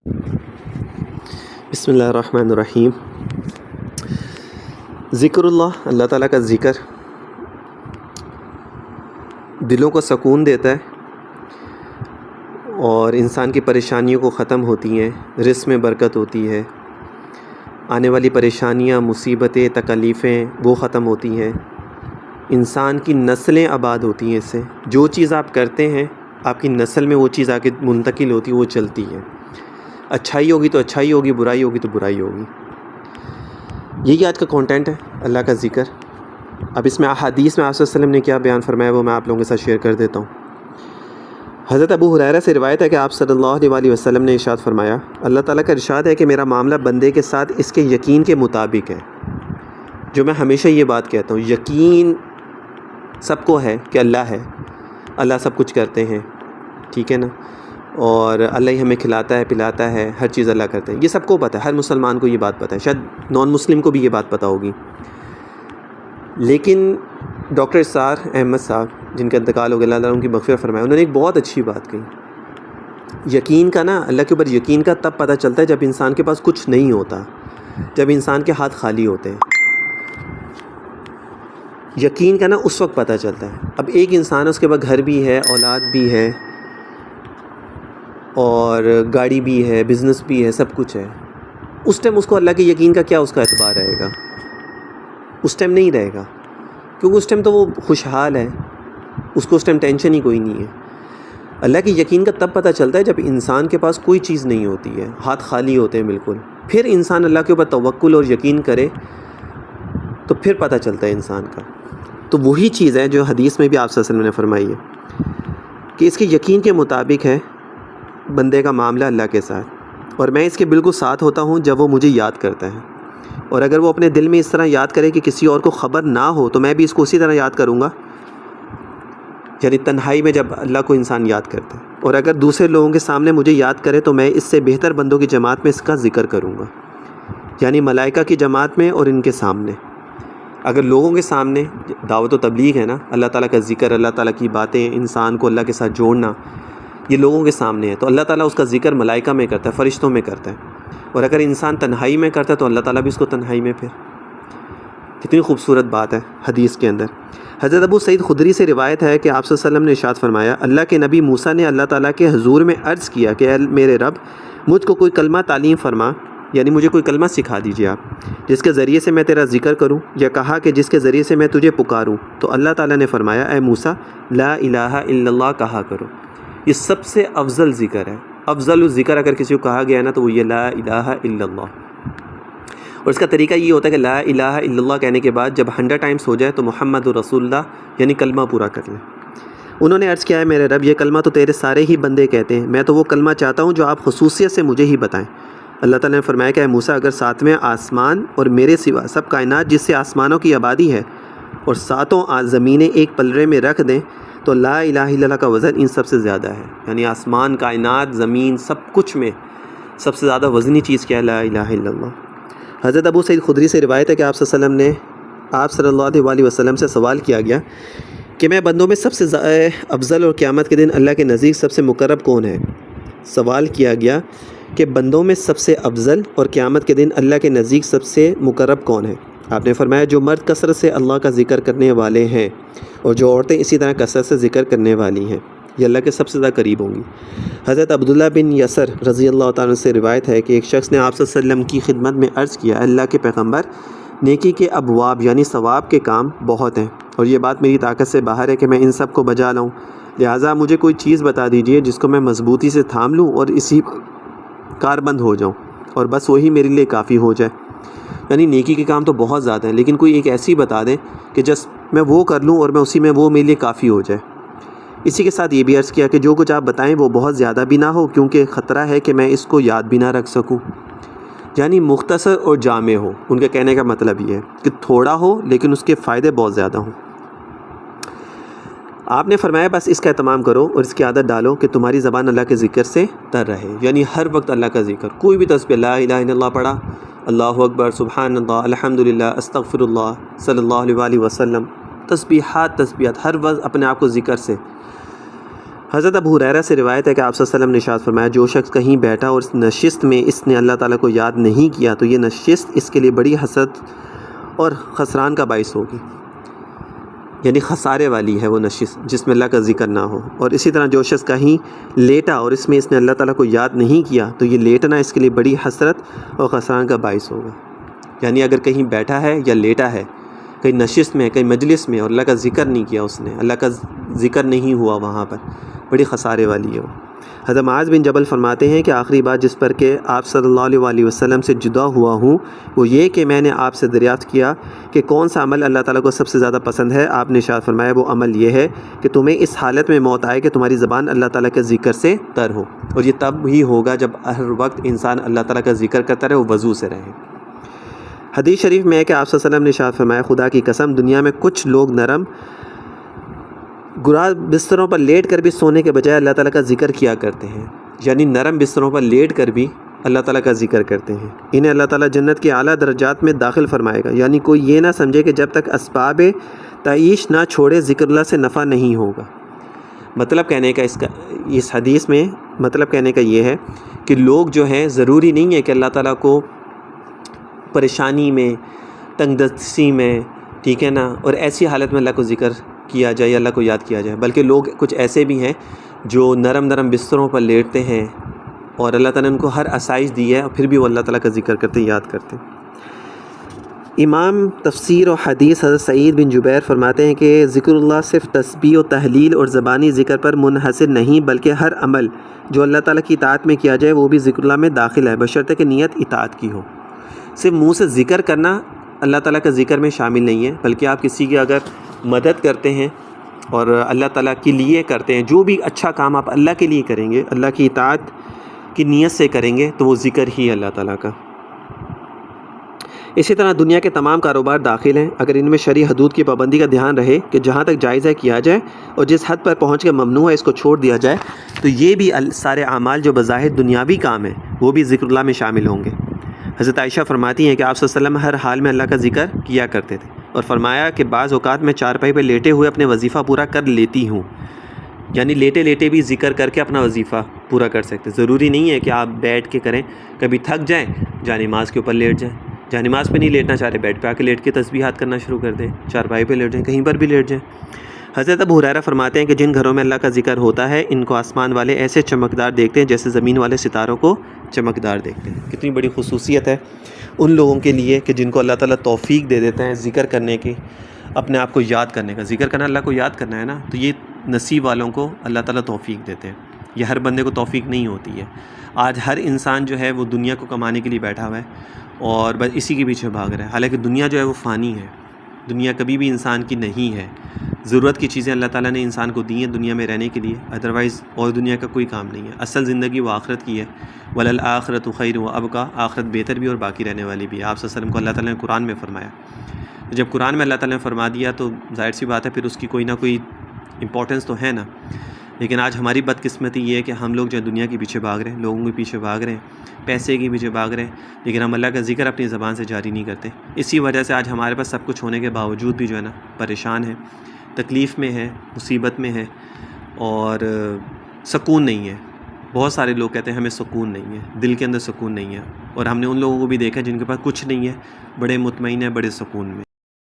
بسم اللہ الرحمن الرحیم۔ ذکر اللہ تعالیٰ کا ذکر دلوں کو سکون دیتا ہے اور انسان کی پریشانیوں کو ختم ہوتی ہیں، رزق میں برکت ہوتی ہے، آنے والی پریشانیاں، مصیبتیں، تکلیفیں وہ ختم ہوتی ہیں، انسان کی نسلیں آباد ہوتی ہیں۔ اس سے جو چیز آپ کرتے ہیں آپ کی نسل میں وہ چیز آگے منتقل ہوتی ہے، وہ چلتی ہے۔ اچھائی ہوگی تو اچھائی ہوگی، برائی ہوگی تو برائی ہوگی۔ یہی آج کا کانٹینٹ ہے، اللہ کا ذکر۔ اب اس میں احادیث میں آپ صلی اللہ علیہ وسلم نے کیا بیان فرمایا وہ میں آپ لوگوں کے ساتھ شیئر کر دیتا ہوں۔ حضرت ابو ہریرہ سے روایت ہے کہ آپ صلی اللہ علیہ وسلم نے ارشاد فرمایا، اللہ تعالیٰ کا ارشاد ہے کہ میرا معاملہ بندے کے ساتھ اس کے یقین کے مطابق ہے۔ جو میں ہمیشہ یہ بات کہتا ہوں، یقین سب کو ہے کہ اللہ ہے، اللہ سب کچھ کرتے ہیں، ٹھیک ہے نا، اور اللہ ہی ہمیں کھلاتا ہے، پلاتا ہے، ہر چیز اللہ کرتے ہیں، یہ سب کو پتہ ہے، ہر مسلمان کو یہ بات پتہ ہے، شاید نان مسلم کو بھی یہ بات پتہ ہوگی۔ لیکن ڈاکٹر اسرار احمد صاحب جن کا انتقال ہو گیا، اللہ تعالیٰ ان کی مغفرت فرمائے، انہوں نے ایک بہت اچھی بات کہی۔ یقین کا نا، اللہ کے اوپر یقین کا تب پتہ چلتا ہے جب انسان کے پاس کچھ نہیں ہوتا، جب انسان کے ہاتھ خالی ہوتے ہیں۔ یقین کا نا اس وقت پتہ چلتا ہے۔ اب ایک انسان ہے، اس کے پاس گھر بھی ہے، اولاد بھی ہے، اور گاڑی بھی ہے، بزنس بھی ہے، سب کچھ ہے، اس ٹائم اس کو اللہ کے یقین کا کیا اس کا اعتبار رہے گا؟ اس ٹائم نہیں رہے گا، کیونکہ اس ٹائم تو وہ خوشحال ہے، اس کو اس ٹائم ٹینشن ہی کوئی نہیں ہے۔ اللہ کے یقین کا تب پتہ چلتا ہے جب انسان کے پاس کوئی چیز نہیں ہوتی ہے، ہاتھ خالی ہوتے ہیں بالکل، پھر انسان اللہ کے اوپر توکل اور یقین کرے تو پھر پتہ چلتا ہے انسان کا۔ تو وہی چیز ہے جو حدیث میں بھی آپ صلی اللہ علیہ وسلم نے فرمائی ہے کہ اس کے یقین کے مطابق ہے بندے کا معاملہ اللہ کے ساتھ، اور میں اس کے بالکل ساتھ ہوتا ہوں جب وہ مجھے یاد کرتا ہے، اور اگر وہ اپنے دل میں اس طرح یاد کرے کہ کسی اور کو خبر نہ ہو تو میں بھی اس کو اسی طرح یاد کروں گا، یعنی تنہائی میں جب اللہ کو انسان یاد کرتا ہے، اور اگر دوسرے لوگوں کے سامنے مجھے یاد کرے تو میں اس سے بہتر بندوں کی جماعت میں اس کا ذکر کروں گا، یعنی ملائکہ کی جماعت میں اور ان کے سامنے۔ اگر لوگوں کے سامنے دعوت و تبلیغ ہے نا، اللہ تعالیٰ کا ذکر، اللہ تعالیٰ کی باتیں، انسان کو اللہ کے ساتھ جوڑنا، یہ لوگوں کے سامنے ہے، تو اللہ تعالیٰ اس کا ذکر ملائکہ میں کرتا ہے، فرشتوں میں کرتا ہے، اور اگر انسان تنہائی میں کرتا ہے تو اللہ تعالیٰ بھی اس کو تنہائی میں۔ پھر کتنی خوبصورت بات ہے حدیث کے اندر۔ حضرت ابو سعید خدری سے روایت ہے کہ آپ صلی اللہ علیہ وسلم نے ارشاد فرمایا، اللہ کے نبی موسیٰ نے اللہ تعالیٰ کے حضور میں عرض کیا کہ اے میرے رب، مجھ کو کوئی کلمہ تعلیم فرما، یعنی مجھے کوئی کلمہ سکھا دیجیے آپ، جس کے ذریعے سے میں تیرا ذکر کروں، یا کہا کہ جس کے ذریعے سے میں تجھے پکاروں، تو اللہ تعالیٰ نے فرمایا، اے موسیٰ، لا الہ الا اللہ کہا کرو۔ یہ سب سے افضل ذکر ہے، افضل الذکر اگر کسی کو کہا گیا ہے نا تو وہ یہ لا الہ الا اللہ۔ اور اس کا طریقہ یہ ہوتا ہے کہ لا الہ الا اللہ کہنے کے بعد جب 100 ٹائمز ہو جائے تو محمد رسول اللہ یعنی کلمہ پورا کر لیں۔ انہوں نے عرض کیا ہے، میرے رب، یہ کلمہ تو تیرے سارے ہی بندے کہتے ہیں، میں تو وہ کلمہ چاہتا ہوں جو آپ خصوصیت سے مجھے ہی بتائیں۔ اللہ تعالیٰ نے فرمایا کہ اے موسیٰ، اگر ساتویں آسمان اور میرے سوا سب کائنات جس سے آسمانوں کی آبادی ہے اور ساتوں زمینیں ایک پلڑے میں رکھ دیں تو لا الہ الا اللہ کا وزن ان سب سے زیادہ ہے، یعنی آسمان، کائنات، زمین، سب کچھ میں سب سے زیادہ وزنی چیز کیا ہے؟ لا الہ الا اللہ۔ حضرت ابو سعید خدری سے روایت ہے کہ آپ صلی اللہ علیہ وسلم سے سوال کیا گیا کہ میں بندوں میں سب سے افضل اور قیامت کے دن اللہ کے نزدیک سب سے مقرب کون ہے؟ سوال کیا گیا کہ بندوں میں سب سے افضل اور قیامت کے دن اللہ کے نزدیک سب سے مقرب کون ہے؟ آپ نے فرمایا، جو مرد کثرت سے اللہ کا ذکر کرنے والے ہیں اور جو عورتیں اسی طرح کثرت سے ذکر کرنے والی ہیں، یہ اللہ کے سب سے زیادہ قریب ہوں گی۔ حضرت عبداللہ بن یسر رضی اللہ تعالیٰ سے روایت ہے کہ ایک شخص نے آپ صلی اللہ علیہ وسلم کی خدمت میں عرض کیا، اللہ کے پیغمبر، نیکی کے ابواب یعنی ثواب کے کام بہت ہیں، اور یہ بات میری طاقت سے باہر ہے کہ میں ان سب کو بجا لاؤں، لہٰذا مجھے کوئی چیز بتا دیجیے جس کو میں مضبوطی سے تھام لوں اور اسی کار بند ہو جاؤں، اور بس وہی میرے لیے کافی ہو جائے۔ یعنی نیکی کے کام تو بہت زیادہ ہیں، لیکن کوئی ایک ایسی بتا دیں کہ جس میں وہ کر لوں اور میں اسی میں وہ میرے لیے کافی ہو جائے۔ اسی کے ساتھ یہ بھی عرض کیا کہ جو کچھ آپ بتائیں وہ بہت زیادہ بھی نہ ہو، کیونکہ خطرہ ہے کہ میں اس کو یاد بھی نہ رکھ سکوں، یعنی مختصر اور جامع ہو۔ ان کے کہنے کا مطلب یہ ہے کہ تھوڑا ہو لیکن اس کے فائدے بہت زیادہ ہوں۔ آپ نے فرمایا، بس اس کا اہتمام کرو اور اس کی عادت ڈالو کہ تمہاری زبان اللہ کے ذکر سے تر رہے، یعنی ہر وقت اللہ کا ذکر، کوئی بھی تسبیح، لا الہ الا اللہ پڑھا، اللہ اکبر، سبحان اللہ، الحمدللہ، استغفر اللہ، صلی اللہ علیہ وسلم، تسبیحات ہر وقت اپنے آپ کو ذکر سے۔ حضرت ابو ہریرہ سے روایت ہے کہ آپ صلی اللہ علیہ وسلم نے ارشاد فرمایا جو شخص کہیں بیٹھا اور اس نشست میں اس نے اللہ تعالیٰ کو یاد نہیں کیا تو یہ نشست اس کے لیے بڑی حسرت اور خسران کا باعث ہوگی، یعنی خسارے والی ہے وہ نشست جس میں اللہ کا ذکر نہ ہو۔ اور اسی طرح جو شخص کہیں لیٹا اور اس میں اس نے اللہ تعالیٰ کو یاد نہیں کیا تو یہ لیٹنا اس کے لیے بڑی حسرت اور خسران کا باعث ہوگا۔ یعنی اگر کہیں بیٹھا ہے یا لیٹا ہے، کہیں نشست میں، کہیں مجلس میں، اور اللہ کا ذکر نہیں کیا اس نے، اللہ کا ذکر نہیں ہوا وہاں پر، بڑی خسارے والی ہے وہ۔ حضرت معاذ بن جبل فرماتے ہیں کہ آخری بات جس پر کہ آپ صلی اللہ علیہ وآلہ وسلم سے جدا ہوا ہوں وہ یہ کہ میں نے آپ سے دریافت کیا کہ کون سا عمل اللہ تعالیٰ کو سب سے زیادہ پسند ہے۔ آپ نے ارشاد فرمایا وہ عمل یہ ہے کہ تمہیں اس حالت میں موت آئے کہ تمہاری زبان اللہ تعالیٰ کے ذکر سے تر ہو، اور یہ تب ہی ہوگا جب ہر وقت انسان اللہ تعالیٰ کا ذکر کرتا رہے، وہ وضو سے رہے۔ حدیث شریف میں ہے کہ آپ صلی اللہ علیہ وسلم نے ارشاد فرمایا خدا کی قسم دنیا میں کچھ لوگ نرم گراز بستروں پر لیٹ کر بھی سونے کے بجائے اللہ تعالیٰ کا ذکر کیا کرتے ہیں، یعنی نرم بستروں پر لیٹ کر بھی اللہ تعالیٰ کا ذکر کرتے ہیں، انہیں اللہ تعالیٰ جنت کے اعلیٰ درجات میں داخل فرمائے گا۔ یعنی کوئی یہ نہ سمجھے کہ جب تک اسباب تعیش نہ چھوڑے ذکر اللہ سے نفع نہیں ہوگا۔ مطلب کہنے کا اس حدیث میں مطلب کہنے کا یہ ہے کہ لوگ جو ہیں ضروری نہیں ہے کہ اللہ تعالیٰ کو پریشانی میں، تنگ دستی میں، ٹھیک ہے نا، اور ایسی حالت میں اللہ کو ذکر کیا جائے یا اللہ کو یاد کیا جائے، بلکہ لوگ کچھ ایسے بھی ہیں جو نرم بستروں پر لیٹتے ہیں اور اللہ تعالیٰ نے ان کو ہر آسائش دی ہے اور پھر بھی وہ اللہ تعالیٰ کا ذکر کرتے ہیں، یاد کرتے ہیں۔ امام تفسیر و حدیث حضرت سعید بن جبیر فرماتے ہیں کہ ذکر اللہ صرف تسبیح و تحلیل اور زبانی ذکر پر منحصر نہیں بلکہ ہر عمل جو اللہ تعالیٰ کی اطاعت میں کیا جائے وہ بھی ذکر اللہ میں داخل ہے، بشرطے کہ نیت اطاعت کی ہو۔ صرف منہ سے ذکر کرنا اللہ تعالیٰ کا ذکر میں شامل نہیں ہے، بلکہ آپ کسی کی اگر مدد کرتے ہیں اور اللہ تعالیٰ کے لیے کرتے ہیں، جو بھی اچھا کام آپ اللہ کے لیے کریں گے، اللہ کی اطاعت کی نیت سے کریں گے تو وہ ذکر ہی ہے اللہ تعالیٰ کا۔ اسی طرح دنیا کے تمام کاروبار داخل ہیں اگر ان میں شرعی حدود کی پابندی کا دھیان رہے کہ جہاں تک جائز ہے کیا جائے اور جس حد پر پہنچ کے ممنوع ہے اس کو چھوڑ دیا جائے، تو یہ بھی سارے اعمال جو بظاہر دنیاوی کام ہیں وہ بھی ذکر اللہ میں شامل ہوں گے۔ حضرت عائشہ فرماتی ہیں کہ آپ صلی اللہ علیہ وسلم ہر حال میں اللہ کا ذکر کیا کرتے تھے، اور فرمایا کہ بعض اوقات میں چارپائی پہ لیٹے ہوئے اپنے وظیفہ پورا کر لیتی ہوں، یعنی لیٹے لیٹے بھی ذکر کر کے اپنا وظیفہ پورا کر سکتے۔ ضروری نہیں ہے کہ آپ بیٹھ کے کریں، کبھی تھک جائیں جانماز کے اوپر لیٹ جائیں، جانماز پہ نہیں لیٹنا چاہ رہے بیڈ پہ آ کے لیٹ کے تسبیحات کرنا شروع کر دیں، چارپائی پہ لیٹ جائیں، کہیں پر بھی لیٹ جائیں۔ حضرت ابو ہریرہ فرماتے ہیں کہ جن گھروں میں اللہ کا ذکر ہوتا ہے ان کو آسمان والے ایسے چمکدار دیکھتے ہیں جیسے زمین والے ستاروں کو چمکدار دیکھتے ہیں۔ کتنی بڑی خصوصیت ہے ان لوگوں کے لیے کہ جن کو اللہ تعالیٰ توفیق دے دیتے ہیں ذکر کرنے کی، اپنے آپ کو یاد کرنے کا۔ ذکر کرنا اللہ کو یاد کرنا ہے نا، تو یہ نصیب والوں کو اللہ تعالیٰ توفیق دیتے ہیں، یہ ہر بندے کو توفیق نہیں ہوتی ہے۔ آج ہر انسان جو ہے وہ دنیا کو کمانے کے لیے بیٹھا ہوا ہے اور بس اسی کے پیچھے بھاگ رہا ہے، حالانکہ دنیا جو ہے وہ فانی ہے، دنیا کبھی بھی انسان کی نہیں ہے۔ ضرورت کی چیزیں اللہ تعالیٰ نے انسان کو دی ہیں دنیا میں رہنے کے لیے، ادروائز اور دنیا کا کوئی کام نہیں ہے۔ اصل زندگی وہ آخرت کی ہے، وَلَلْآخِرَةُ خَيْرٌ وَأَبْقَىٰ، آخرت بہتر بھی اور باقی رہنے والی بھی ہے۔ آپ صلی اللہ علیہ وسلم کو اللہ تعالیٰ نے قرآن میں فرمایا، جب قرآن میں اللہ تعالیٰ نے فرما دیا تو ظاہر سی بات ہے پھر اس کی کوئی نہ کوئی امپورٹنس تو ہے نا۔ لیکن آج ہماری بدقسمتی یہ ہے کہ ہم لوگ جو دنیا کے پیچھے بھاگ رہے ہیں، لوگوں کے پیچھے بھاگ رہے ہیں، پیسے کے پیچھے بھاگ رہے ہیں، لیکن ہم اللہ کا ذکر اپنی زبان سے جاری نہیں کرتے۔ اسی وجہ سے آج ہمارے پاس سب کچھ ہونے کے باوجود بھی جو ہے نا پریشان ہے، تکلیف میں ہے، مصیبت میں ہے اور سکون نہیں ہے۔ بہت سارے لوگ کہتے ہیں ہمیں سکون نہیں ہے، دل کے اندر سکون نہیں ہے، اور ہم نے ان لوگوں کو بھی دیکھا جن کے پاس کچھ نہیں ہے، بڑے مطمئن ہیں، بڑے سکون میں۔